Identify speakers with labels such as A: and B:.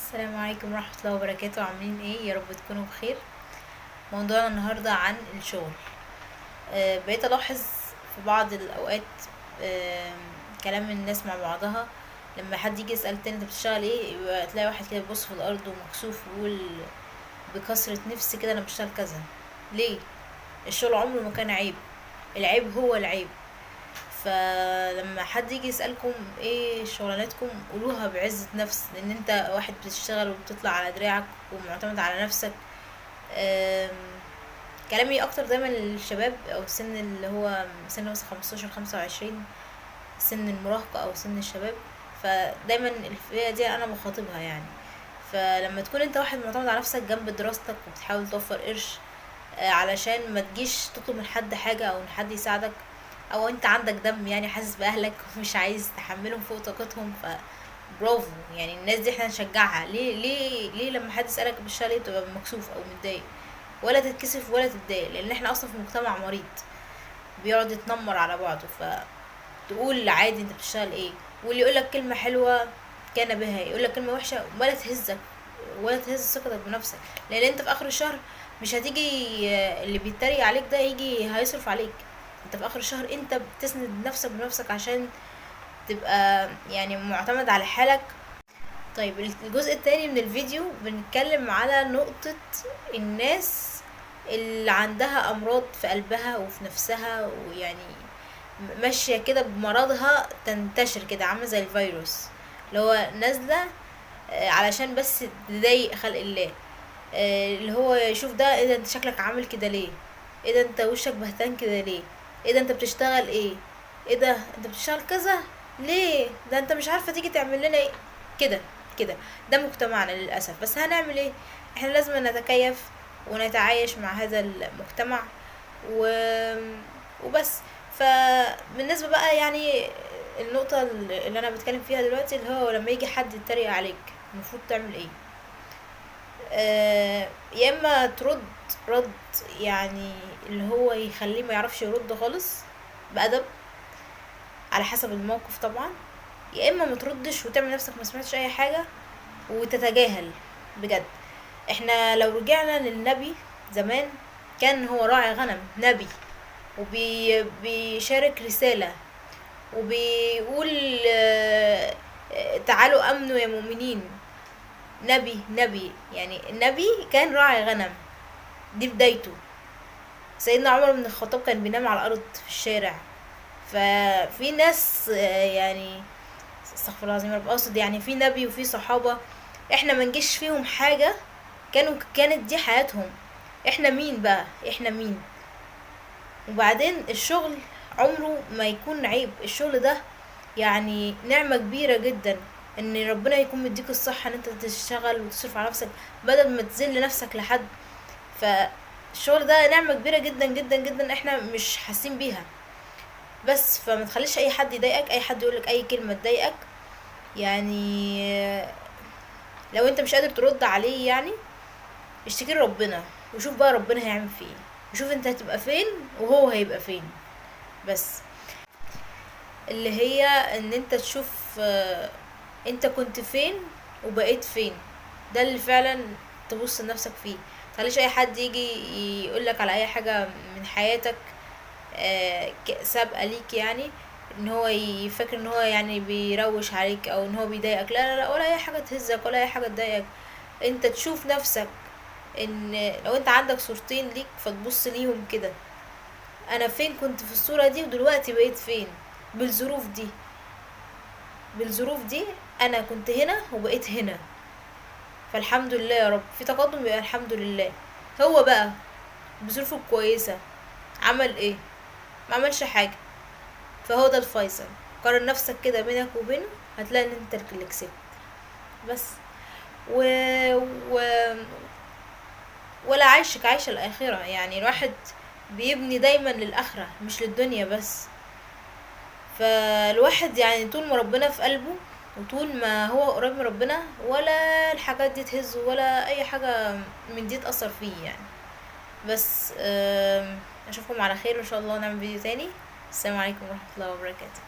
A: السلام عليكم ورحمة الله وبركاته. عاملين ايه؟ يا رب تكونوا بخير. موضوعنا النهاردة عن الشغل. بقيت الاحظ في بعض الاوقات آه كلام الناس مع بعضها. لما حد يجي يسأل التاني انت بتشتغل ايه، يبقى تلاقي واحد كده بيبص في الارض ومكسوف ويقول بكثرة نفسي كده انا بشتغل كذا. ليه؟ الشغل عمره ما كان عيب، العيب هو العيب. فلما حد يجي يسألكم ايه شغلانتكم، قولوها بعزة نفس، لان انت واحد بتشتغل وبتطلع على دراعك ومعتمد على نفسك. أم، كلامي اكتر دايما للشباب او السن اللي هو سن مثلا 15 25، سن المراهقة او سن الشباب. فدايما الفئة دي انا بخاطبها يعني. فلما تكون انت واحد معتمد على نفسك جنب دراستك وبتحاول توفر قرش، علشان ما تجيش تطلب من حد حاجة او ان حد يساعدك، او انت عندك دم يعني حاسس باهلك ومش عايز تحملهم فوق طاقتهم، برافو. يعني الناس دي احنا نشجعها. ليه لما حد يسألك بتشتغل ايه تبقى مكسوف او متضايق؟ ولا تتكسف ولا تتضايق، لان احنا اصلا في مجتمع مريض بيقعد يتنمر على بعضه. فتقول عادي انت بتشتغل ايه، واللي يقولك كلمة حلوة كان بها، يقولك كلمة وحشة ولا تهزك ولا تهز ثقتك بنفسك. لان انت في اخر الشهر مش هتيجي اللي بيتريق عليك ده يجي هيصرف عليك. انت في اخر الشهر انت بتسند نفسك بنفسك عشان تبقى يعني معتمد على حالك. طيب الجزء التاني من الفيديو بنتكلم على نقطة الناس اللي عندها امراض في قلبها وفي نفسها، ويعني ماشية كده بمرضها تنتشر كده عاملة زي الفيروس اللي هو نازلة علشان بس تضايق خلق الله. اللي هو يشوف ده، ايه ده انت شكلك عامل كده ليه؟ ايه ده انت وشك بهتان كده ليه؟ ايه ده انت بتشتغل ايه؟ ايه ده انت بتشتغل كذا ليه؟ ده انت مش عارفه تيجي تعمل لنا ايه؟ كده كده. ده مجتمعنا للاسف، بس هنعمل ايه؟ احنا لازم نتكيف ونتعايش مع هذا المجتمع و... وبس. فبالنسبه بقى يعني النقطه اللي انا بتكلم فيها دلوقتي، اللي هو لما يجي حد يتريق عليك المفروض تعمل ايه؟ يا اما ترد رد يعني اللي هو يخليه ما يعرفش يرد خالص بأدب، على حسب الموقف طبعا. يا اما ما تردش وتعمل نفسك ما سمعتش اي حاجة وتتجاهل بجد. احنا لو رجعنا للنبي زمان، كان هو راعي غنم نبي وبيشارك رسالة وبيقول تعالوا امنوا يا مؤمنين. نبي يعني النبي كان راعي غنم، دي بدايته. سيدنا عمر بن الخطاب كان بينام على الارض في الشارع. ففي ناس يعني استغفر الله العظيم رب اقصد، يعني في نبي وفي صحابة احنا ما نجيش فيهم حاجة، كانت دي حياتهم. احنا مين بقى؟ احنا مين؟ وبعدين الشغل عمره ما يكون عيب. الشغل ده يعني نعمة كبيرة جدا، ان ربنا يكون مديك الصحة ان انت تشتغل وتصرف على نفسك بدل ما تذل نفسك لحد. فالشغل ده نعمة كبيرة جدا جدا جدا احنا مش حاسين بيها. بس فما تخليش اي حد يضايقك، اي حد يقولك اي كلمة تضايقك يعني. لو انت مش قادر ترد عليه يعني اشتكي ربنا، وشوف بقى ربنا هيعمل فيه ايه، وشوف انت هتبقى فين وهو هيبقى فين. بس اللي هي ان انت تشوف انت كنت فين وبقيت فين، ده اللي فعلا تبص لنفسك فيه. متخليش اي حد يجي يقولك على اي حاجة من حياتك سابقة ليك، يعني ان هو يفكر ان هو يعني بيروش عليك او ان هو بيضايقك. لا لا لا، ولا اي حاجة تهزك ولا اي حاجة تضايقك. انت تشوف نفسك ان لو انت عندك صورتين ليك فتبص ليهم كده، انا فين كنت في الصورة دي ودلوقتي بقيت فين بالظروف دي. بالظروف دي انا كنت هنا وبقيت هنا، فالحمد لله يا رب في تقدم، يبقى الحمد لله. هو بقى بظروفه الكويسة عمل ايه؟ ما عملش حاجة. فهو ده الفيصل. قارن نفسك كده بينك وبينه، هتلاقي ان انت اللي كسبت. بس و... و... ولا عايشك عايشة الآخرة. يعني الواحد بيبني دايما للآخرة مش للدنيا بس. فالواحد يعني طول ما ربنا في قلبه وطول ما هو قريب من ربنا، ولا الحاجات دي تهزه ولا اي حاجة من دي تأثر فيه يعني. بس اشوفكم على خير ان شاء الله، نعمل فيديو تاني. السلام عليكم ورحمة الله وبركاته.